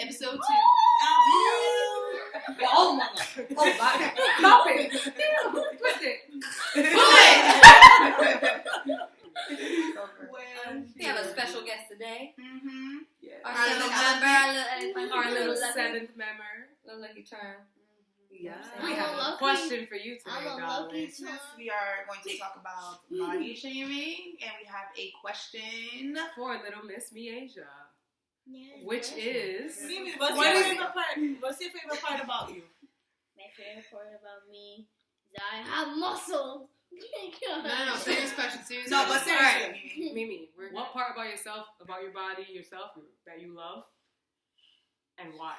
episode 2. Oh my God. Oh my. Stop it. Twist it. We have a special guest today. Mm-hmm. Yeah. Our little seventh member. Little lucky charm. Yeah. I'm We have a lucky- question for you today, I'm a darling. lucky charm. We are going to talk about body shaming, and we have a question. For little Miss Miasia, Yeah, which is... Mimi, what's your favorite part? What's your favorite part about you? my favorite part about me is that I have muscle. No, serious question. Serious No, but question. seriously. Mimi, what part about yourself, about your body, yourself, that you love, and why?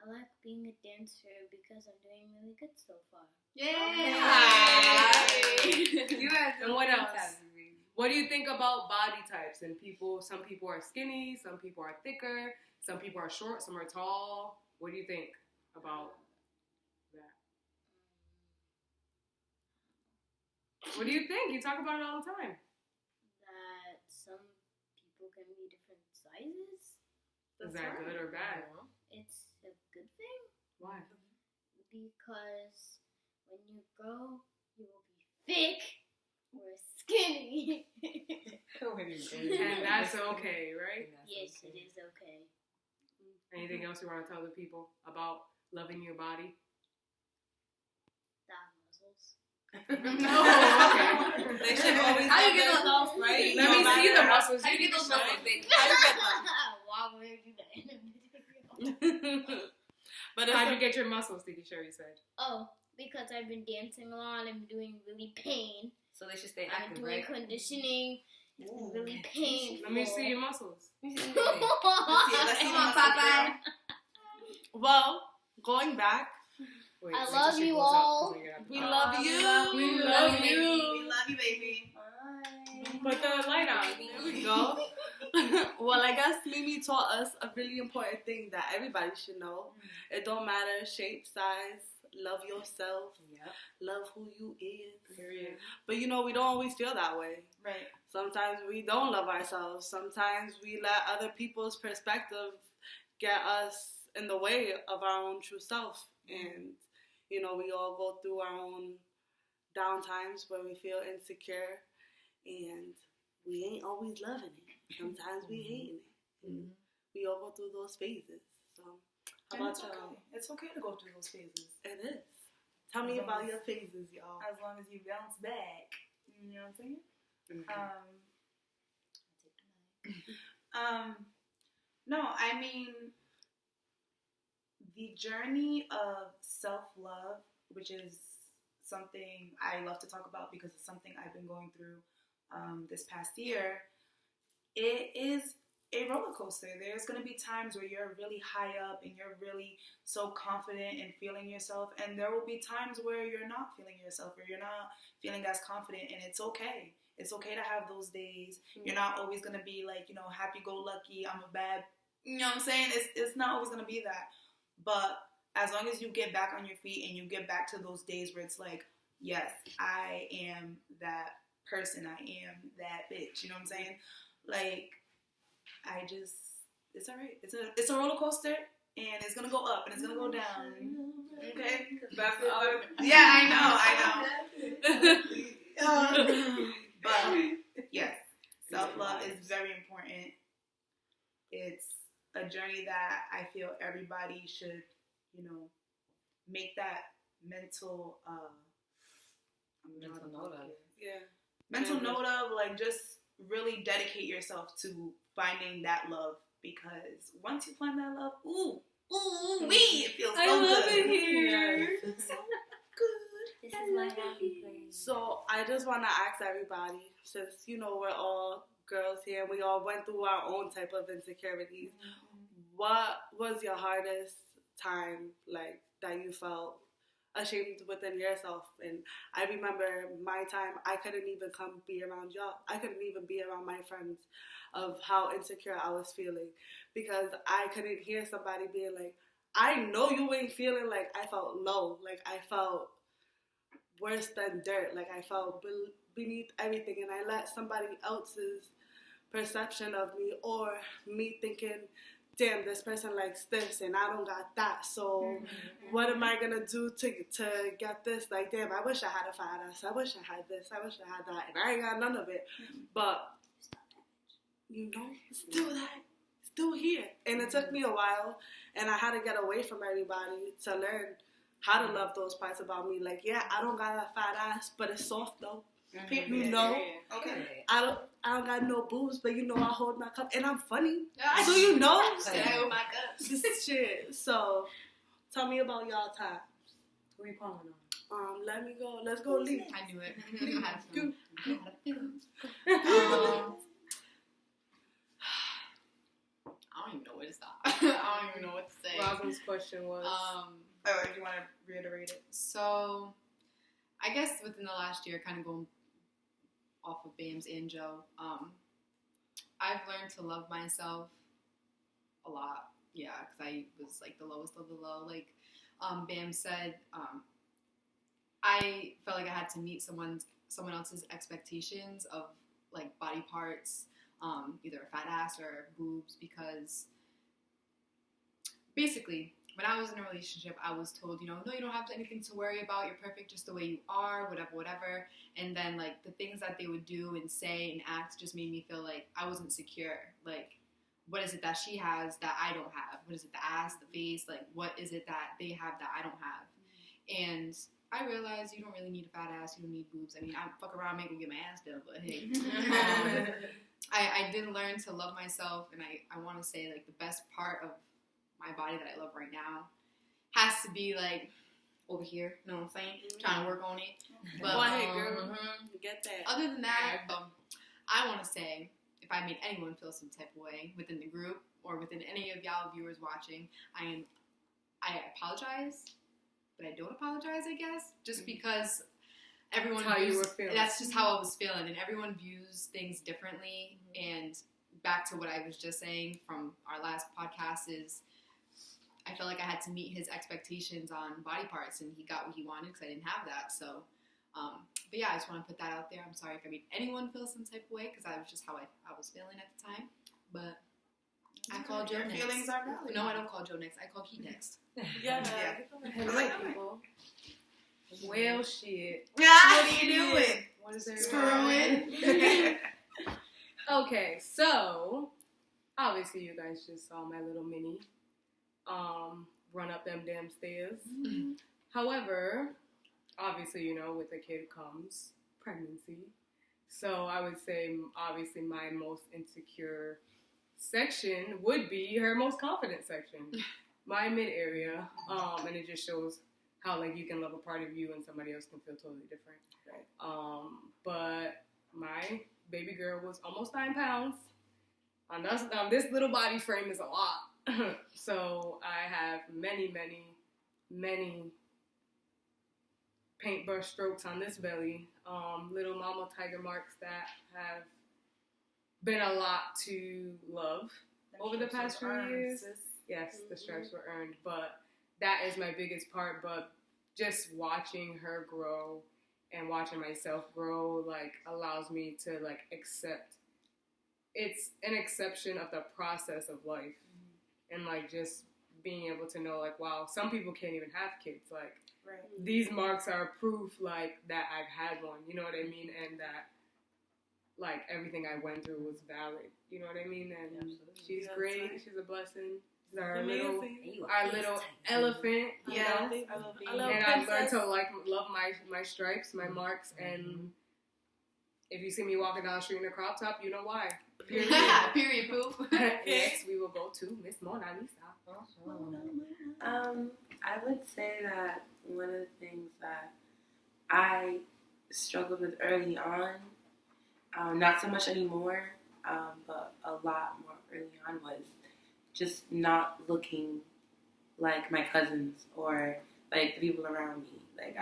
I like being a dancer because I'm doing really good so far. Yay! You guys And what else? What do you think about body types and people? Some people are skinny, some people are thicker, some people are short, some are tall. What do you think about that? What do you think? You talk about it all the time. That some people can be different sizes. Is that good or bad? It's a good thing Why? because when you grow, you will be thick or skinny. And that's okay, right? Yes, it is okay. Anything else you want to tell the people about loving your body? That muscles. Oh, okay. They should always How love you get themselves, right? Let me see the muscles. How do you get those can muscles show big? How you get them? Why would I do that in a video? But How do you get your muscles, Tiki Cherie said? Oh, because I've been dancing a lot. I'm doing really pain. So they should stay I'm active, doing right? conditioning. It's really painful. Let me see your muscles. let's see Come on, Popeye. Well, going back, Wait, I wait love till she you goes up, 'cause all. we gotta- we love you. We love We you. love you, baby. Put the light on. There we go. Well, I guess Mimi taught us a really important thing that everybody should know. It don't matter shape, size. Love yourself. Yep. Love who you is. Period. But we don't always feel that way. Right. Sometimes we don't love ourselves. Sometimes we let other people's perspective get us in the way of our own true self. And, we all go through our own down times where we feel insecure and we ain't always loving it. Sometimes we hating it. And we all go through those phases. So, how And about it's okay. y'all? It's okay to go through those phases. It is. Tell me about your phases, y'all. As long as you bounce back. You know what I'm saying? No, I mean, the journey of self-love, which is something I love to talk about because it's something I've been going through this past year, it is a roller coaster. There's going to be times where you're really high up and you're really so confident in feeling yourself, and there will be times where you're not feeling yourself or you're not feeling as confident, and it's okay. It's okay to have those days. You're not always going to be like, happy-go-lucky, I'm a bad, you know what I'm saying? It's not always going to be that. But as long as you get back on your feet and you get back to those days where it's like, yes, I am that person. I am that bitch. You know what I'm saying? Like, it's all right. It's a roller coaster, and it's going to go up and it's going to go down. Okay? Yeah, I know. But, yes, self-love is very important. It's a journey that I feel everybody should, make that mental note of. Yeah. Mental note of, like, just really dedicate yourself to finding that love, because once you find that love, it feels so good. I love it here. It feels so good. This is my happy place. So I just want to ask everybody, since, we're all girls here and we all went through our own type of insecurities, what was your hardest time, like, that you felt ashamed within yourself? And I remember my time, I couldn't even come be around y'all. I couldn't even be around my friends of how insecure I was feeling, because I couldn't hear somebody being like, I know you ain't feeling like I felt low. Like, I felt worse than dirt. Like, I felt beneath everything, and I let somebody else's perception of me or me thinking damn, this person likes this and I don't got that. So what am I gonna do to get this? Like, damn, I wish I had a fat ass. I wish I had this. I wish I had that. And I ain't got none of it. But still here. And it took me a while, and I had to get away from everybody to learn how to love those parts about me. Like, yeah, I don't got a fat ass, but it's soft though. You know, Okay. I don't got no boobs, but I hold my cup, and I'm funny. So you know, I hold my cup. this shit. So tell me about y'all time. Who are you calling on? Let me go. Let's go, Lee. I knew it. I had a feeling. I don't even know where to stop. I don't even know what to say. Rosalind's question was. If you want to reiterate it. So, I guess within the last year, kind of going off of Bambz and Joe, I've learned to love myself a lot. Yeah, because I was like the lowest of the low. Like Bambz said, I felt like I had to meet someone else's expectations of like body parts, either a fat ass or boobs, because basically, when I was in a relationship, I was told, no, you don't have anything to worry about. You're perfect just the way you are, whatever. And then, like, the things that they would do and say and act just made me feel like I wasn't secure. Like, what is it that she has that I don't have? What is it, the ass, the face? Like, what is it that they have that I don't have? And I realized you don't really need a fat ass. You don't need boobs. I mean, I fuck around, make me get my ass done, but hey. I did learn to love myself, and I want to say, like, the best part of my body that I love right now has to be like over here, you know what I'm saying? Trying to work on it. But Go ahead, girl. Get that. other than that, I want to say, if I made anyone feel some type of way within the group or within any of y'all viewers watching, I apologize, but I don't apologize, I guess, just because everyone How you were feeling. That's just how I was feeling, and everyone views things differently. And back to what I was just saying from our last podcast is, I felt like I had to meet his expectations on body parts, and he got what he wanted because I didn't have that. So, but yeah, I just want to put that out there. I'm sorry if I made anyone feel some type of way, because that was just how I was feeling at the time. But I call Joe next. Feelings are valid. No, I don't call Joe next. I call Keith next. Yeah. White people. Well, shit. What are you doing? What is there? Screwing. Okay, so obviously you guys just saw my little mini run up them damn stairs. However, obviously, with the kid comes pregnancy. So I would say, obviously, my most insecure section would be her most confident section, my mid area, and it just shows how like you can love a part of you and somebody else can feel totally different. Right. But my baby girl was almost 9 pounds. On this little body frame is a lot. So I have many paintbrush strokes on this belly. Little mama tiger marks that have been a lot to love over the past few years. Yes, the stripes were earned, but that is my biggest part. But just watching her grow and watching myself grow, like, allows me to, like, accept. It's an exception of the process of life. And, like, just being able to know, like, wow, some people can't even have kids. Like, these marks are proof, like, that I've had one. You know what I mean? And that, like, everything I went through was valid. You know what I mean? And she's great. Right. She's a blessing. Our little elephant, you know? And I've learned to love my stripes, my marks, and if you see me walking down the street in a crop top, you know why. Period, poop. Next, we will go to Miss Monalisa. I would say that one of the things that I struggled with early on, not so much anymore, but a lot more early on, was just not looking like my cousins or like the people around me. Like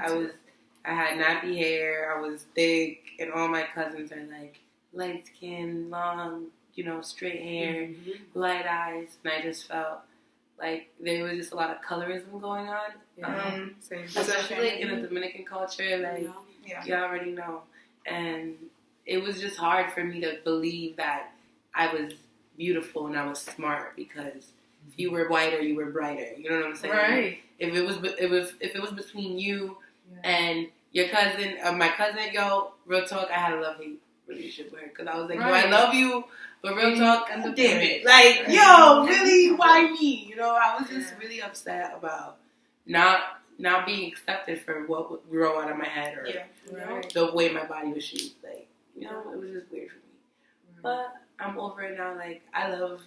I had nappy hair, I was thick, and all my cousins are like light skin, long, straight hair, light eyes, and I just felt like there was just a lot of colorism going on. Especially in the Dominican culture, like you already know. And it was just hard for me to believe that I was beautiful and I was smart, because If you were whiter, you were brighter. You know what I'm saying? Right. If it was between you and your cousin, my cousin, yo, real talk, I had a love-hate relationship with her because I was like, yo, I love you, but real talk, damn it, like, yo, really, why me? You know, I was just really upset about not being accepted for what would grow out of my head or you know, the way my body was shaped. Like, you know, it was just weird for me. But I'm over it now. Like, I love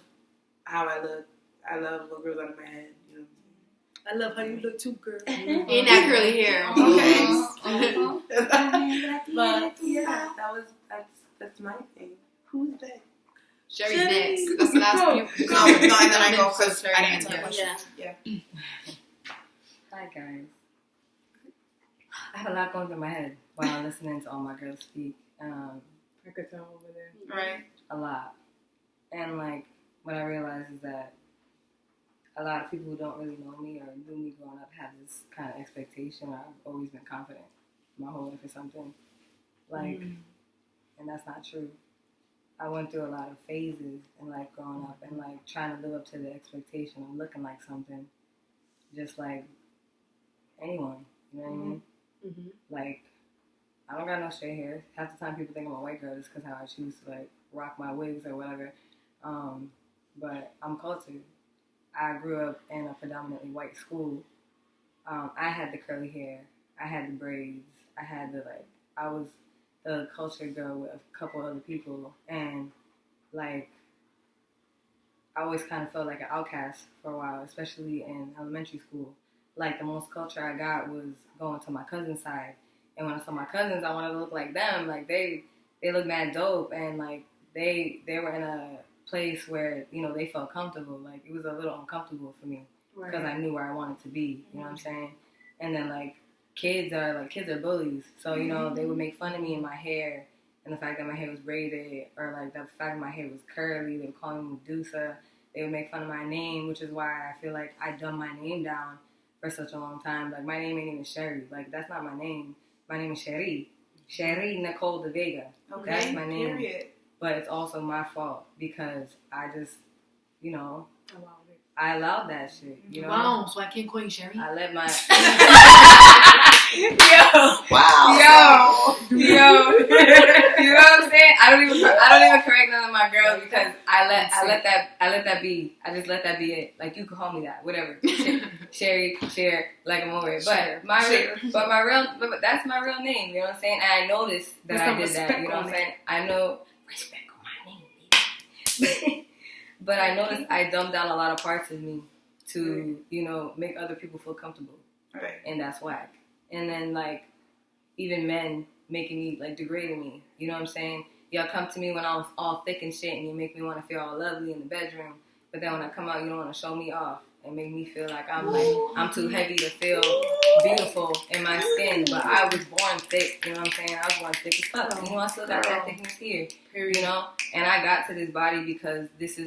how I look. I love what grows out of my head. You know. I love how you look too, girl. In that curly hair. But yeah, that's my thing. Who's that? Cherie next. That's the last one. No, and then I go because I didn't answer the question. Yeah. Hi guys. I have a lot going through my head while I'm listening to all my girls speak. I could tell over there. Right. A lot. And like what I realize is that a lot of people who don't really know me or knew me growing up have this kind of expectation. I've always been confident my whole life or something. Like, and that's not true. I went through a lot of phases in life growing up and like trying to live up to the expectation of looking like something, just like anyone. You know what I mean? Like, I don't got no straight hair. Half the time people think I'm a white girl just because how I choose to like rock my wigs or whatever. But I'm cultured. I grew up in a predominantly white school. I had the curly hair. I had the braids. I was the cultured girl with a couple other people. And, like, I always kind of felt like an outcast for a while, especially in elementary school. Like, the most culture I got was going to my cousin's side. And when I saw my cousins, I wanted to look like them. Like, they looked mad dope. And, like, they were in a place where, you know, they felt comfortable. Like, it was a little uncomfortable for me because I knew where I wanted to be. You know what I'm saying? And then, like, kids are bullies. So, you know, they would make fun of me and my hair and the fact that my hair was braided or, like, the fact that my hair was curly. They would call me Medusa. They would make fun of my name, which is why I feel like I dumbed my name down for such a long time. Like, my name ain't even Cherie. Like, that's not my name. My name is Cherie. Cherie Nicole de Vega. Okay. That's my name. Period. But it's also my fault because I just, you know, I allowed that shit. You know. Wow, so I can't call you Cherie? I let my Yo. You know what I'm saying? I don't even correct none of my girls because I let that be. I just let that be it. Like, you can call me that, whatever. Cherie, Cher, like, I'm over it. But that's my real name. You know what I'm saying? And I noticed that I did that. You know what I'm saying? I know respect on my name. But I noticed I dumbed down a lot of parts of me to, you know, make other people feel comfortable. Right. And that's whack. And then, like, even men making me, like, degrading me. You know what I'm saying? Y'all come to me when I'm all thick and shit and you make me want to feel all lovely in the bedroom. But then when I come out, you don't want to show me off and make me feel like I'm too heavy to feel beautiful in my skin. But I was born thick, you know what I'm saying? I was born thick as fuck. You know, I still got that thickness here, you know? And I got to this body because this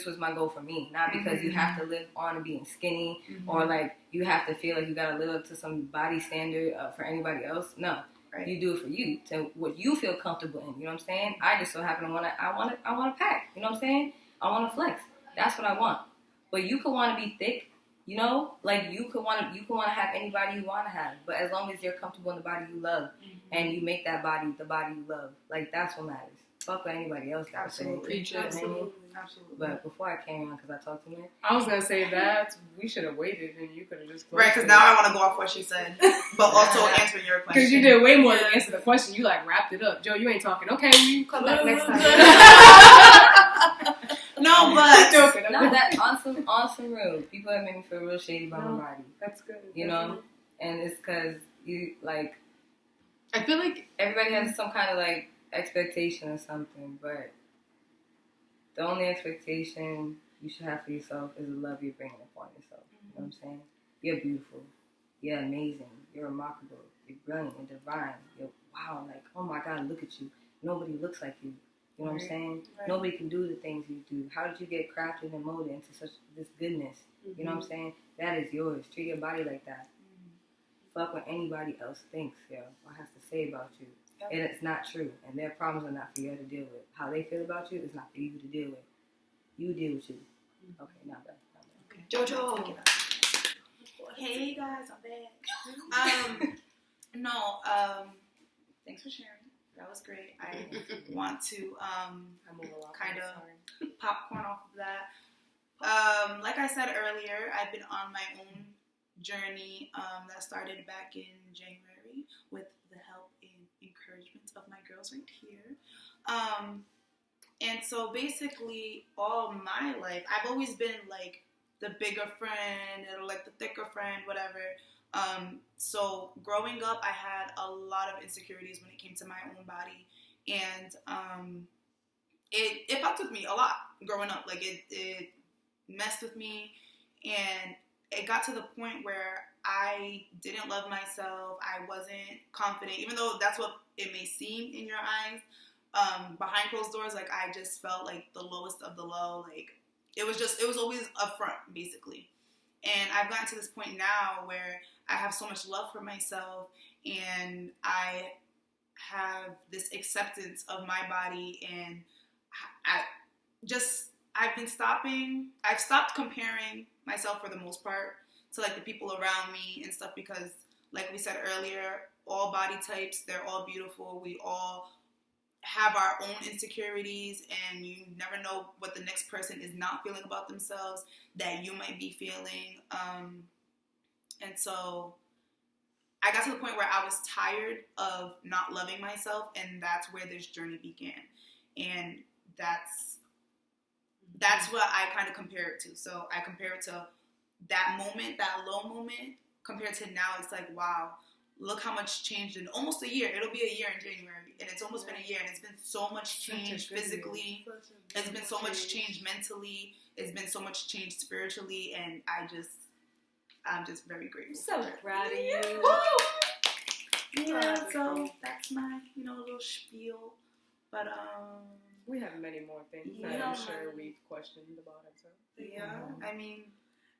was my goal for me. Not because you have to live on being skinny or, like, you have to feel like you got to live up to some body standard for anybody else. No. Right. You do it for you, to what you feel comfortable in. You know what I'm saying? I just so happen to want to pack. You know what I'm saying? I want to flex. That's what I want. But you could want to be thick, you know? Like, you could want to have anybody you want to have. But as long as you're comfortable in the body you love and you make that body the body you love, like, that's what matters. Fuck what anybody else got to say. Absolutely. But before I came on, because I talked too much. I was going to say that we should have waited and you could have just Right, because now I want to go off what she said. But also answering your question. Because you did way more than answer the question. You, like, wrapped it up. Joe, you ain't talking. Okay, you come back next time. No, but joking. No, that on some real. People have made me feel real shady about my body. That's good. You know, and it's because you, like, I feel like everybody has some kind of, like, expectation or something, but the only expectation you should have for yourself is the love you're bringing upon yourself. You know what I'm saying? You're beautiful. You're amazing. You're remarkable. You're brilliant. You're divine. You're wow. Like, oh my God, look at you. Nobody looks like you. You know what I'm saying? Right. Nobody can do the things you do. How did you get crafted and molded into such this goodness? You know what I'm saying? That is yours. Treat your body like that. Fuck what anybody else thinks, yo, or has to say about you. Yep. And it's not true. And their problems are not for you to deal with. How they feel about you is not for you to deal with. You deal with you. Okay, not bad. Jojo. Hey guys, I'm back. Thanks for sharing. That was great. I want to kind of popcorn off of that. Like I said earlier, I've been on my own journey that started back in January with the help and encouragement of my girls right here. And so basically all my life, I've always been like the bigger friend or like the thicker friend, whatever. So growing up, I had a lot of insecurities when it came to my own body. And it fucked with me a lot growing up. Like it messed with me. And it got to the point where I didn't love myself. I wasn't confident, even though that's what it may seem in your eyes. Behind closed doors, like I just felt like the lowest of the low. Like it was always a front, basically. And I've gotten to this point now where I have so much love for myself and I have this acceptance of my body, and I've stopped comparing myself for the most part to like the people around me and stuff, because like we said earlier, all body types, they're all beautiful. We all have our own insecurities, and you never know what the next person is not feeling about themselves that you might be feeling. And so I got to the point where I was tired of not loving myself, and that's where this journey began. And that's what I kind of compare it to. So I compare it to that moment, that low moment, compared to now. It's like, wow, look how much changed in almost a year. It'll be a year in January, and it's almost been a year, and it's been so much change physically. It's been so much change mentally. It's been so much change spiritually, and I'm just very grateful. So proud of you. Woo! Yeah, so that's my, little spiel. But we have many more things that I'm sure we've questioned about ourselves. Yeah, I mean,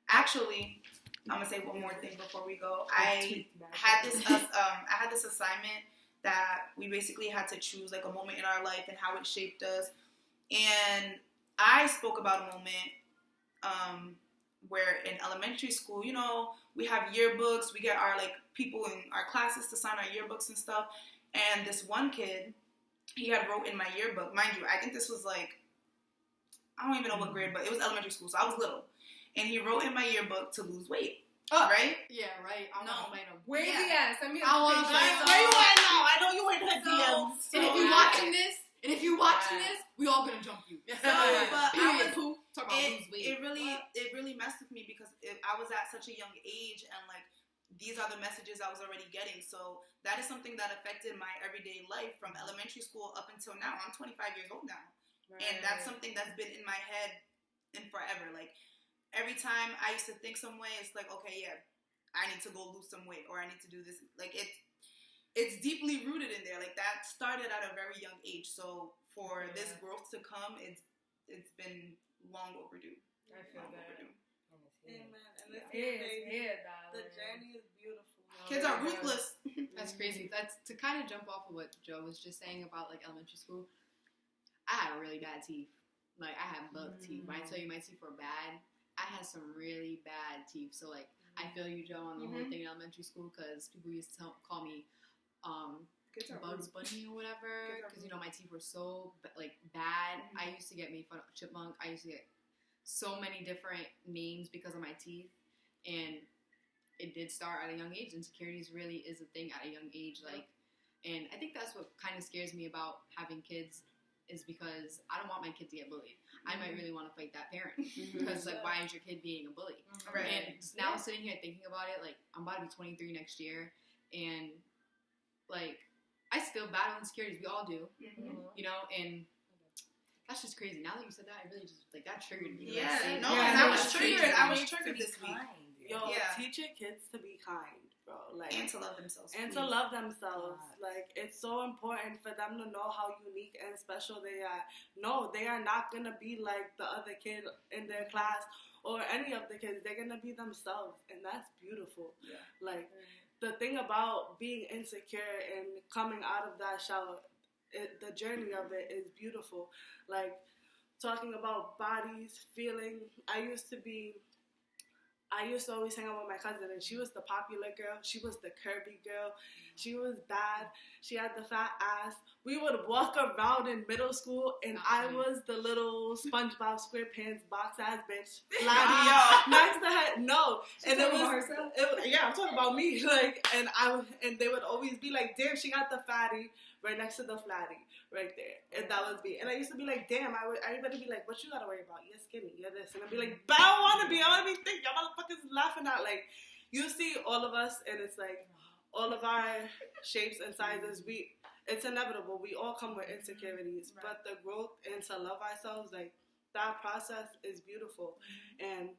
actually, I'm gonna say one more thing before we go. I had this assignment that we basically had to choose like a moment in our life and how it shaped us. And I spoke about a moment where in elementary school, we have yearbooks. We get our like people in our classes to sign our yearbooks and stuff. And this one kid, he had wrote in my yearbook, mind you, I think this was like, I don't even know what grade, but it was elementary school, so I was little. And he wrote in my yearbook to lose weight. Oh, right? Yeah, right. I want to find him. Where's he at? Send me a Where you at now? I know you in her DMs. And if you're watching this, we all gonna jump you. But I was talk about lose weight. It really messed with me because I was at such a young age, and like these are the messages I was already getting. So that is something that affected my everyday life from elementary school up until now. I'm 25 years old now, and that's something that's been in my head and forever. Like every time I used to think some way, it's like, okay, yeah, I need to go lose some weight, or I need to do this. Like it's deeply rooted in there. Like that started at a very young age. So for this growth to come, it's been long overdue. I feel that. Amen. And the journey is beautiful. Kids are ruthless. That's crazy. That's to kind of jump off of what Joe was just saying about like elementary school. I had really bad teeth. Like I had bug teeth. When I tell you my teeth were bad, I had some really bad teeth. So like I feel you, Joe, on the whole thing in elementary school, because people used to call me Bugs Bunny or whatever, because my teeth were so like bad. I used to get made fun of chipmunk. I used to get so many different names because of my teeth, and it did start at a young age. Insecurities really is a thing at a young age, like, and I think that's what kind of scares me about having kids, is because I don't want my kid to get bullied. I might really want to fight that parent because like, why is your kid being a bully? Right. And now sitting here thinking about it, like I'm about to be 23 next year, and like I still battle insecurities. We all do, and that's just crazy. Now that you said that, I really just like that triggered me. Yeah, and I was triggered. I was triggered this week. Teach your kids to be kind, bro. Like, and to love themselves. And to love themselves. Like, it's so important for them to know how unique and special they are. No, they are not gonna be like the other kid in their class or any of the kids. They're gonna be themselves, and that's beautiful. Yeah. Like, the thing about being insecure and coming out of that shell, the journey of it is beautiful. Like, talking about bodies, feeling. I used to be I used to always hang out with my cousin, and she was the popular girl. She was the curvy girl. She was bad. She had the fat ass. We would walk around in middle school, and I was the little SpongeBob SquarePants box ass bitch. Next to her, no. She's talking about herself? Yeah, I'm talking about me. Like, and they would always be like, "Damn, she got the fatty right next to the flatty right there," and that was me. And I used to be like, "Damn, everybody be like, what you gotta worry about? You're skinny, you're this," and I'd be like, "But I don't wanna be. I wanna be thick. Y'all motherfuckers laughing at like." You see all of us, and it's like all of our shapes and sizes. It's inevitable. We all come with insecurities, but the growth and to love ourselves, like that process is beautiful, and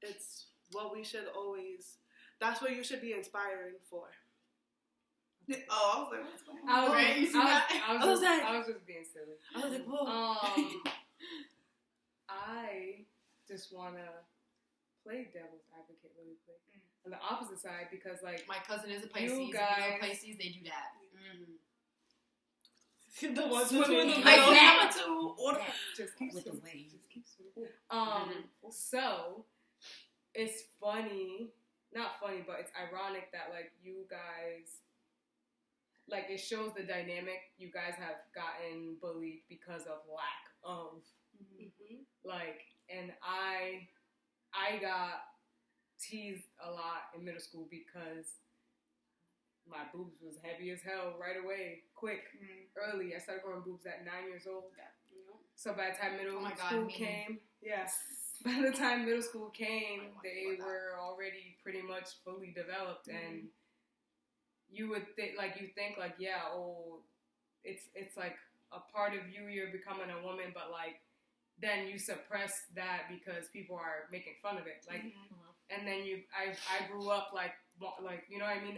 it's what we should always. That's what you should be inspiring for. Oh, I was like, what's going on? I was I just being silly. was like, whoa. I just want to play devil's advocate really quick. On the opposite side, because like my cousin is a Pisces. You guys, Pisces, they do that. The ones Swim between the in middle. Just keep with the swimming. wave. Just keep swimming. So it's funny, not funny, but it's ironic that like you guys, like it shows the dynamic. You guys have gotten bullied because of lack of, like, and I got teased a lot in middle school because my boobs was heavy as hell right away, quick, early. I started growing boobs at 9 years old. So by the time middle school came, by the time middle school came, they were already pretty much fully developed, and you would think like, yeah, it's like a part of you. You're becoming a woman, but like then you suppress that because people are making fun of it, like. And then I grew up like you know what I mean.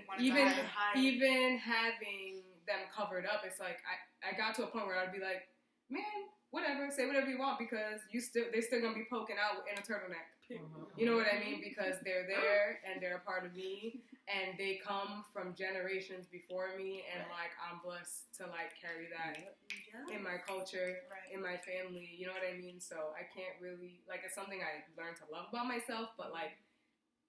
Even having them covered up, it's like I got to a point where I'd be like, man, whatever, say whatever you want because they're still gonna be poking out in a turtleneck. You know what I mean? Because they're there and they're a part of me, and they come from generations before me, and like I'm blessed to like carry that in my culture, in my family. You know what I mean? So I can't really like it's something I learned to love about myself, but like.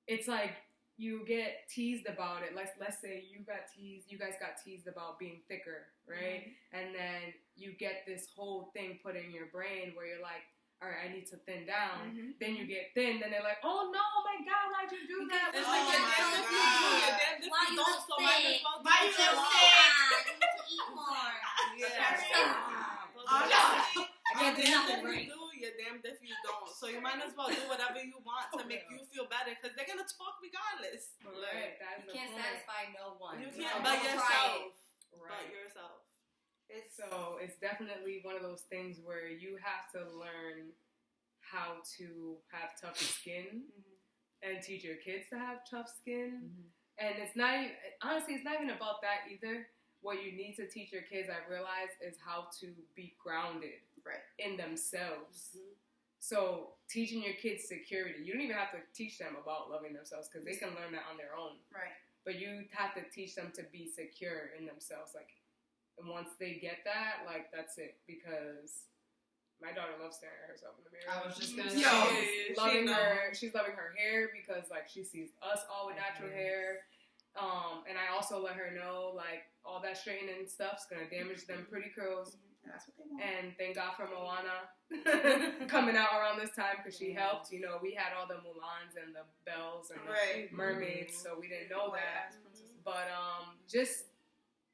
It's like you get teased about it. Let's say you guys got teased about being thicker, right? And then you get this whole thing put in your brain where you're like, all right, I need to thin down. Then you get thin, then they're like, oh no, my God, why'd you do that? It's like, if you don't, so might as well do it. You need to eat more. I can't do nothing right. You're damned if you don't. So you might as well do whatever you want to make you feel better because they're going to talk regardless. Right. You can't satisfy no one. You can't but yourself. But yourself. It's definitely one of those things where you have to learn how to have tough skin and teach your kids to have tough skin. And it's not even, honestly, it's not even about that either. What you need to teach your kids, I realize, is how to be grounded in themselves. So teaching your kids security, you don't even have to teach them about loving themselves because they can learn that on their own. But you have to teach them to be secure in themselves. Like, and once they get that, like, that's it. Because my daughter loves staring at herself in the mirror. I was just gonna say, she's loving her hair because like she sees us all with natural hair. And I also let her know like all that straightening stuff's gonna damage them pretty curls. That's what they want. And thank God for Moana coming out around this time because she helped. You know, we had all the Mulans and the Bells and the mermaids, so we didn't know that. But just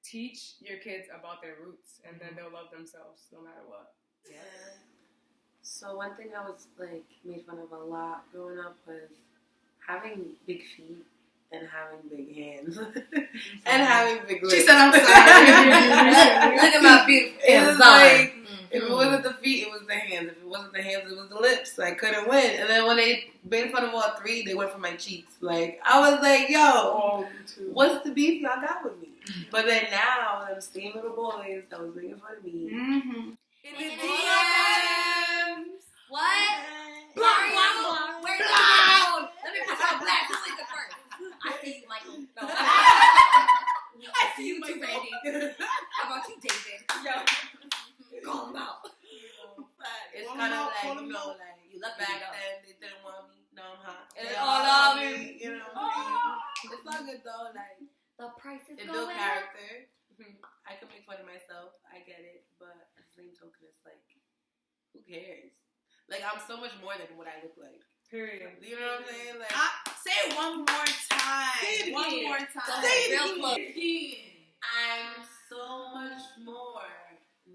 teach your kids about their roots, and then they'll love themselves no matter what. So one thing I was like made fun of a lot growing up was having big feet and having big hands and having big lips. She said, "I'm sorry." Look at my beautiful. It was like if it wasn't the feet, it was the hands. If it wasn't the hands, it was the lips. I couldn't win. And then when they made fun of all three, they went for my cheeks. Like I was like, "Yo, what's the beef y'all got with me?" But then now, them same little boys that was making fun of me. In the DMs. What? Blah. Where's the Let me put you on blast. Who is it first? I see you, Michael. No. I see you too, Randy. How about you, David? Yo. Call him out. It's kind of like, you know, like, you love back then they didn't want me. Now I'm hot. It's all love me. good though. Like The price is it going built up. character. I can make fun of myself. I get it, but at the same token, it's like, who cares? Like I'm so much more than what I look like. Period. You know what I'm saying? Like Say it one more time. Say it One again. more time. Say it Real again. close. I'm so much more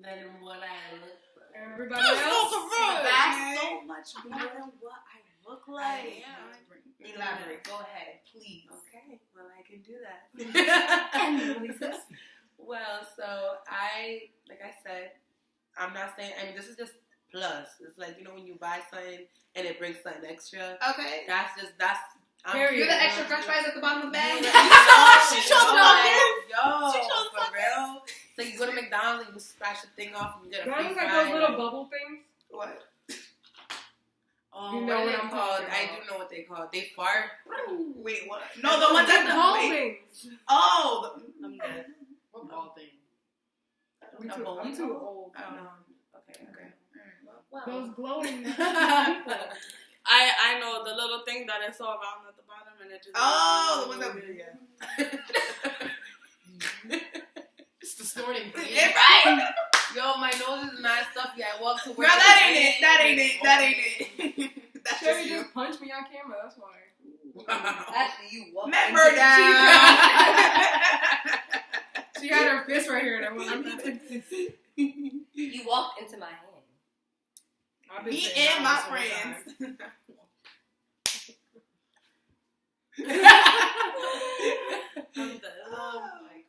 than what I look like. Everybody else. That's so much more than what I look like. Yeah. Elaborate. Go ahead, please. Okay, well I can do that. Well, so like I said, I'm not saying. I mean, this is just plus. It's like when you buy something and it brings something extra. Okay. That's. You're the extra French fries at the bottom of the bag. She showed Yo, for real. So you go to McDonald's and you scratch the thing off and you get a free Browns fry. like those little bubble things. What? Oh, You what know are what they I'm called? talking I about. do know what they call. They fart. Wait, what? No, the ones at the ball wait. things. Oh, I'm dead. What ball thing? I'm too old. Okay. Those glowing people. I know the little thing that I saw around at the bottom and it just. Oh, the ones that It's the snorting thing. Yeah, right. Yo, my nose is mad stuffy. I walk to work. Girl, that ain't it. That ain't it. That's Cherie just you. just punched me on camera. That's why. Actually, you walk. Remember that. She had her fist right here, and I went. You walked into my hand. I've been Me saying and that my this whole friends.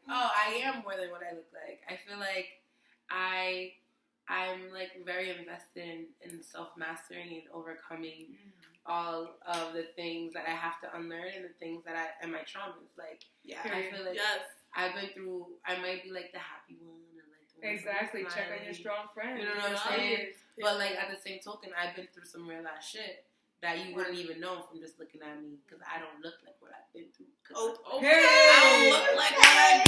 I am more than what I look like. I feel like I'm like very invested in self-mastery and overcoming all of the things that I have to unlearn and the things that and my traumas. Like, Yeah. I feel like Yes. I've been through, I might be like the happy one or like the one Exactly. who's Check on your smiling. strong friends. You know what I'm Yeah. saying? But like at the same token, I've been through some real ass shit that you wouldn't even know from just looking at me because I don't look like what I've been through. Okay. I don't look like what I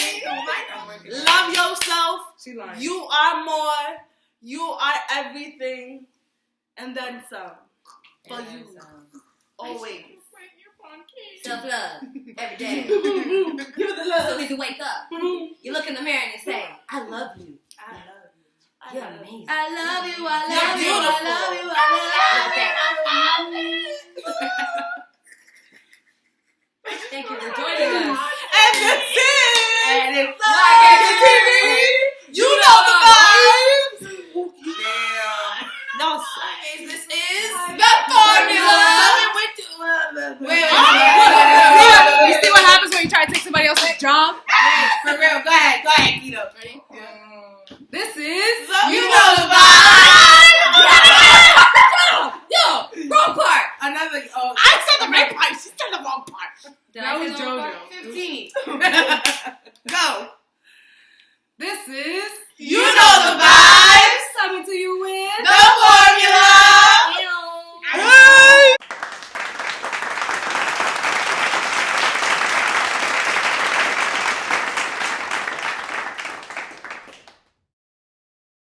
did. Love yourself. She lying. You are more. You are everything, and then some. For you, always. Self-love every day. Give it the love. So when you wake up, you look in the mirror and you say, I love you. I love you. You're amazing. I love you. I You're love you. beautiful. I love you. I love you. Thank you for joining us. And that's it. And it's YKTV. You know the vibes. Damn. No, This is the Phormula. Wait. You see what happens when you try to take somebody else's job? For real. Go